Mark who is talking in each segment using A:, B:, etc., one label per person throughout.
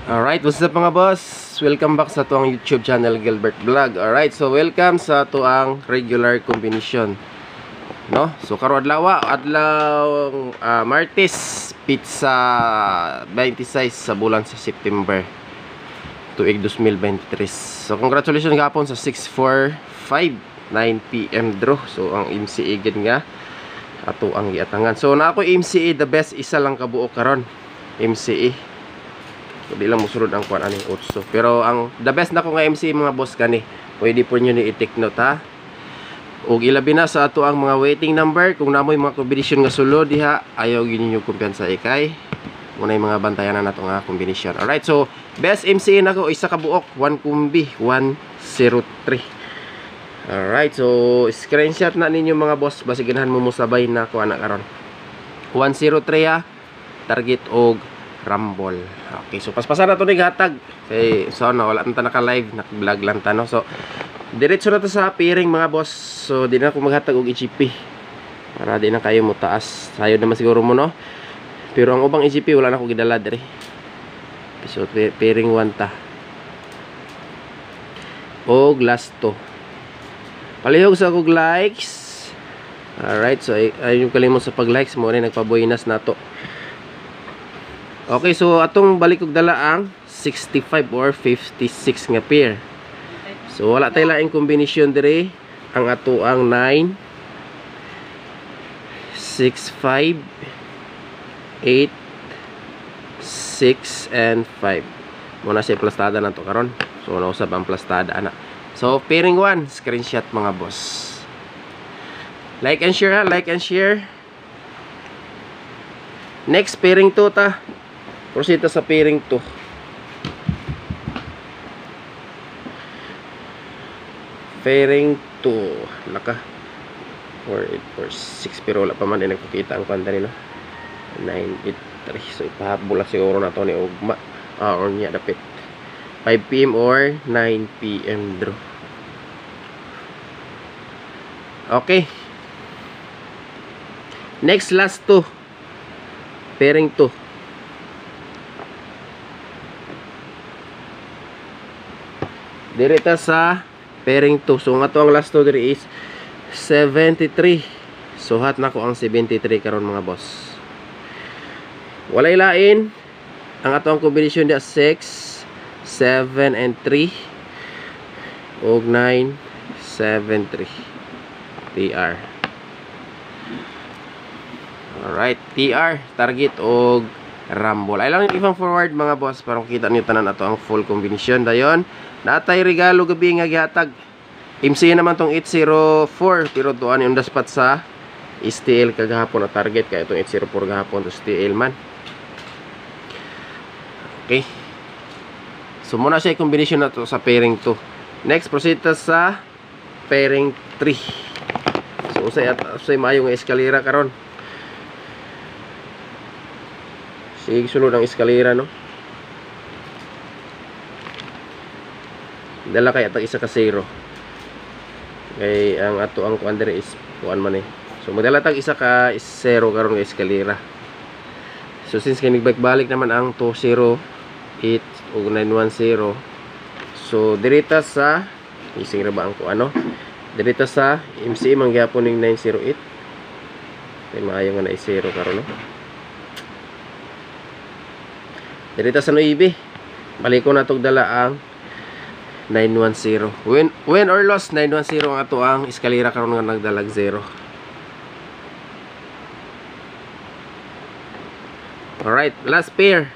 A: Alright, what's up mga boss? Welcome back sa tuang YouTube channel Gilbert Vlog. Alright, so welcome sa tuang regular combination. No? So karon adlaw Martes pizza 26 sa bulan sa September tuig 2023. So congratulations gapon sa 6:45 9 PM draw. So ang MCA gid nga ato ang giatangan. So na ako MCA the best isa lang kabuok karon. MCA. So di lang musulod ang kuan aning utso. Pero ang the best na ko nga MC mga boss kani. Pwede po niyo ni i-take note ha. Ug ilabi na sa ato ang mga waiting number kung namoy mga combination nga sulod diha ayaw gid ninyo kumpiyansa ikay. Munay mga bantayan na nato nga combination. Alright, so best MC nako isa ka buok 1 kumbi 103. Alright, so screenshot na ninyo mga boss basi ganahan mo musabay na ko ana karon. 103 ha. Target og Rumble. Okay, so paspasan na to ni hatag. Kay so na wala ta naka-live, naka-vlog lang ta no. So diretso na to sa pairing mga boss. So di na ko maghatag og EGP. Para di na kayo mo taas. Sayo naman siguro mo no. Pero ang ubang EGP wala na ko gidala diri. So pairing 1 ta. Og last to. Palihog sa kog likes. Alright, so ayun kalimot sa pag-likes mo na nagpabuinas na to. Okay, so atong balik og dala ang 65 or 56 nga pair. So wala tay laing combination dire. Ang ato ang 9 6 5 8 6 and 5. Muna siya plastada na to karon. So nausab ang plastada ana. So pairing 1, screenshot mga boss. Like and share ha, like and share. Next pairing 2 ta. Prosita sa pairing 2. Pairing 2. Laka 4, 8, 4, 6. Pero wala pa man din nagpakita ang kwanta nila. 9, 8, 3. So ipahabula siguro na to ni Ugma. Or niya dapit 5 PM or 9 PM draw. Okay. Next last 2. Pairing 2. Direta sa pairing 2. So nga to ang last 2 diri is 73. So hat na ko ang 73 karon mga boss. Walay lain. Ang ato ang combination dia 6, 7 and 3 og 9, 7, 3. TR. Alright, TR target og Rumble. Ay lang ibang forward mga boss para makita niyo tanan ato ang full combination dayon. Natay regalo gabi nga gihatag. MC naman tong 804 pero tuan yung daspat sa STL kagahapon na target kay itong 804 gahapon to STL man. Okay. So muna siya combination na to sa pairing 2. Next proceed ta sa pairing 3. So usay maayo nga eskalera karon. Sige sulod ang eskalera no. Dala kay atag isa ka 0. Kay ang ato ang kuan dire is kuan man eh. So magdala tag isa ka 0 karon nga eskalera. So since kay nagbalik naman ang 208 ug 910. So direta sa ising ra ba ang kuan no? Direta sa MC mangyapon ning 908. Kay maayo nga na 0 karon no. Direta sa 9. Balik ko na tog dala ang 910. Win or loss 910 ang ato ang eskalera karon nga nagdalag 0. Alright, last pair.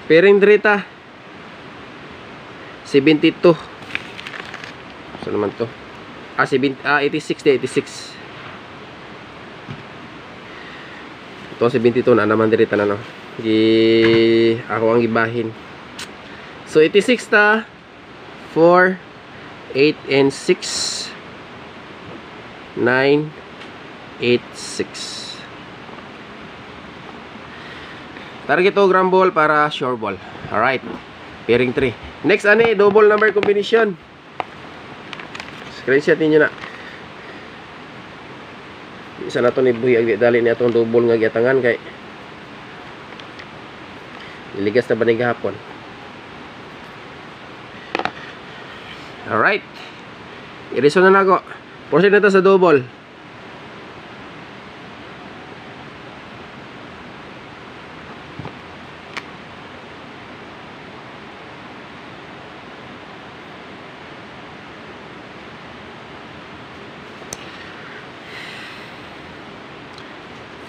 A: Pairing drita 72. Saan naman to? 86 di 86. Ito 72 na naman diri tanan no. Ako ang gibahin. So 86 ta 4 8 and 6 9 8 6. Target o Rumble para sure ball. Alright. Pairing 3. Next ani double number combination. Screenshot niyo na. Isa na to ni buhi ag dali ni atong double nga giatangan kay iligas na ba ni gahapon. Alright. Iriso na nako. Proceed na to sa double.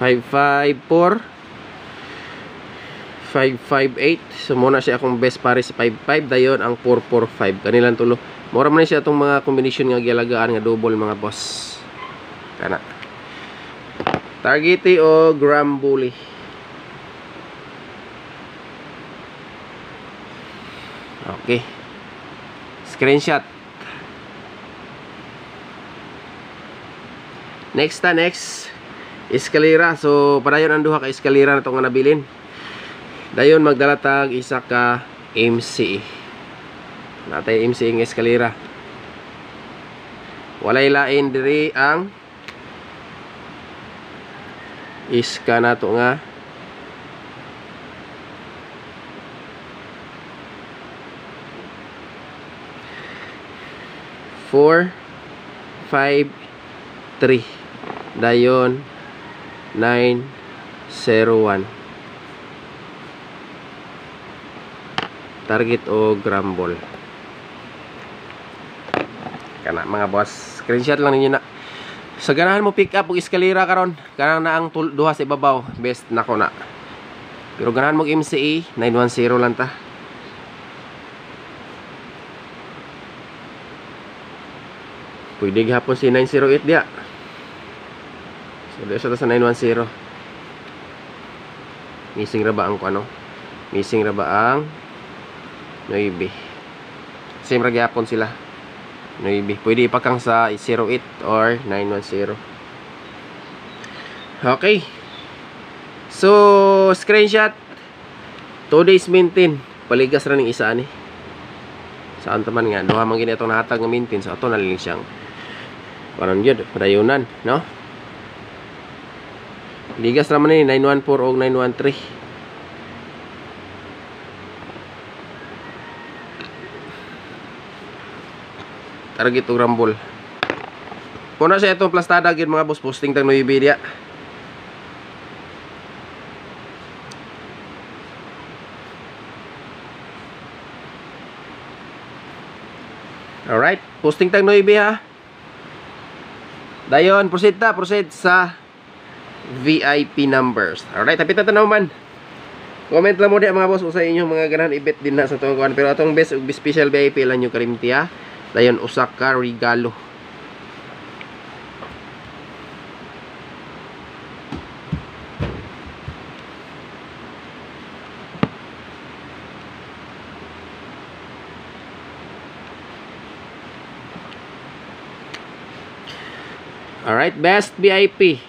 A: Five, 5, 4 558. So muna siya akong best pare sa 55 dayon ang 445 kanilang tulo. Mura man siya itong mga combination nga gialagaan nga double mga boss. Kana Targety o Grambully. Okay. Screenshot. Next eskalera. So padayon ang duha ka eskalera na itong nga nabilin. Dayon magdala tag isa ka MC. Natay MC ng eskalera. Walay lain diri ang iska nato nga four, 5, 3. Dayon 901. Target o Gramball. Kana mga boss, screenshot lang ninyo na. Sa ganahan mo pick up og eskalera karon, kanang na ang duha sa ibabaw, best nako na. Pero ganahan mo MCE 910 lang ta. Pwede gihapon si 908 dia. So dito sa 910. Missing ra ba ang ano? Missing ra ba ang 9. Same ra gyapon sila. 9. Pwede ipakang sa 08 or 910. Okay. So, screenshot. 2 days maintain. Paligas ra ning isa ani. Saan taman nga duha man gini atong nahatag nga maintain. So ato na lang siyang karon gyud padayunan, no? Ligas ra man ni 914 o 913. Target o Gramball. Puno siya itong plastada gid mga boss, posting tag 9 dia. Alright, posting tag 9 ha. Dayon, proceed sa VIP numbers. Alright, tapit na naman. Comment lang mo di mga boss sa inyong mga ganahan i-bet din na sa itong kuhan. Pero atong best special VIP lang yung kalimti ha. Dayon usa ka regalo. Alright, best VIP.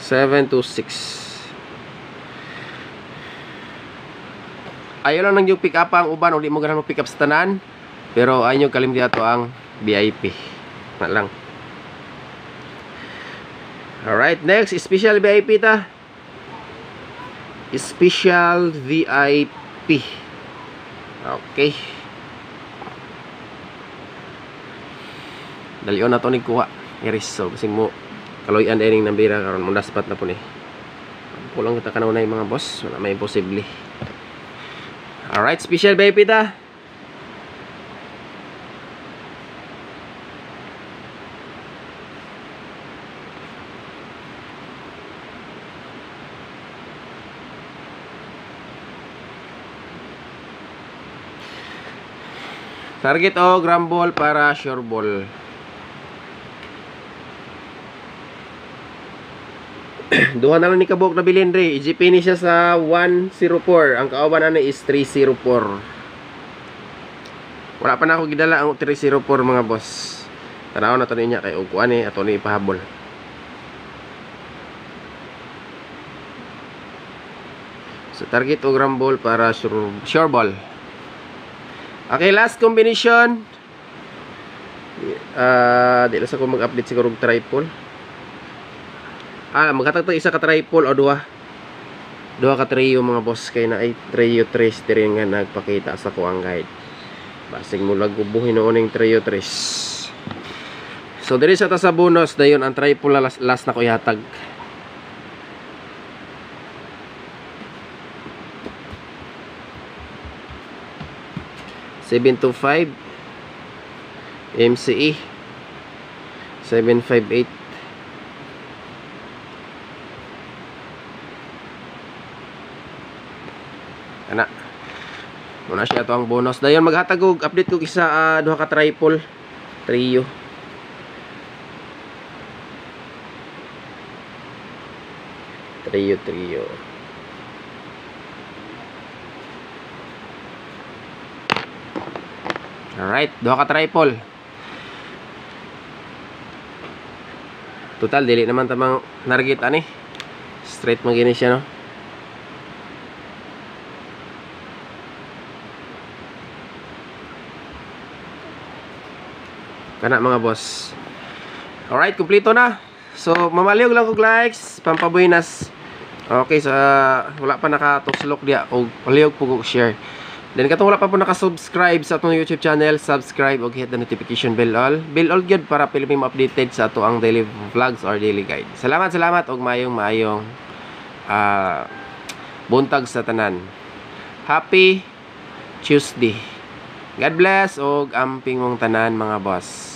A: Seven to 6. Ayaw lang nang yung pick up ang uban, uli mo ganahan mo pick up sa tanan. Pero ayaw nyo kalimti ato ang VIP. Na lang. Alright, next, special VIP ta. Special VIP. Okay. Dalion na to ni kuha. Iris, so kasi mo kaloyan dining nambira karon mo daspat na po ni. Kulang kita kanunay mga boss, wala may imposible. Alright, special VIP ta. Target o Gramball para sure ball. Duha na lang ni kabuk na bilhin re. EGP ni siya sa 104. Ang kauban ano is 304. Wala pa na ako gidala ang 304 mga boss. Tanaw na to niya kay uguan eh ato ni ipahabol. So target o Gramball para sure ball. Okay, last combination. Di lang sa ko mag-update siguro og triple. Magkatagtag isa ka triple o duha. Duha ka trio mga boss, kay na ay trio 3 diri nga nagpakita sa ko ang guide. Basig mo lag ubuhin noon yung trio 3. So diri sa ta sa bonus dayon ang triple last na ko ihatag. $725 MCE 758. Ana muna siya to ang bonus dayon maghatag og update ko isa duha ka triple trio. Trio. Alright, duha ka triple. Total, dili naman tamang nargit ani. Straight magini siya, no? Kana mga boss. Alright, kumpleto na. So, mamaliog lang kog likes, pampabuinas. Okay, so wala pa nakatuslok diya og paliog po kog share. Then katong wala pa po naka-subscribe sa atong YouTube channel, subscribe og hit the notification bell all. Bell all gyud para pili mo updated sa ato ang daily vlogs or daily guide. Salamat og maayong buntag sa tanan. Happy Tuesday. God bless og amping mong tanan mga boss.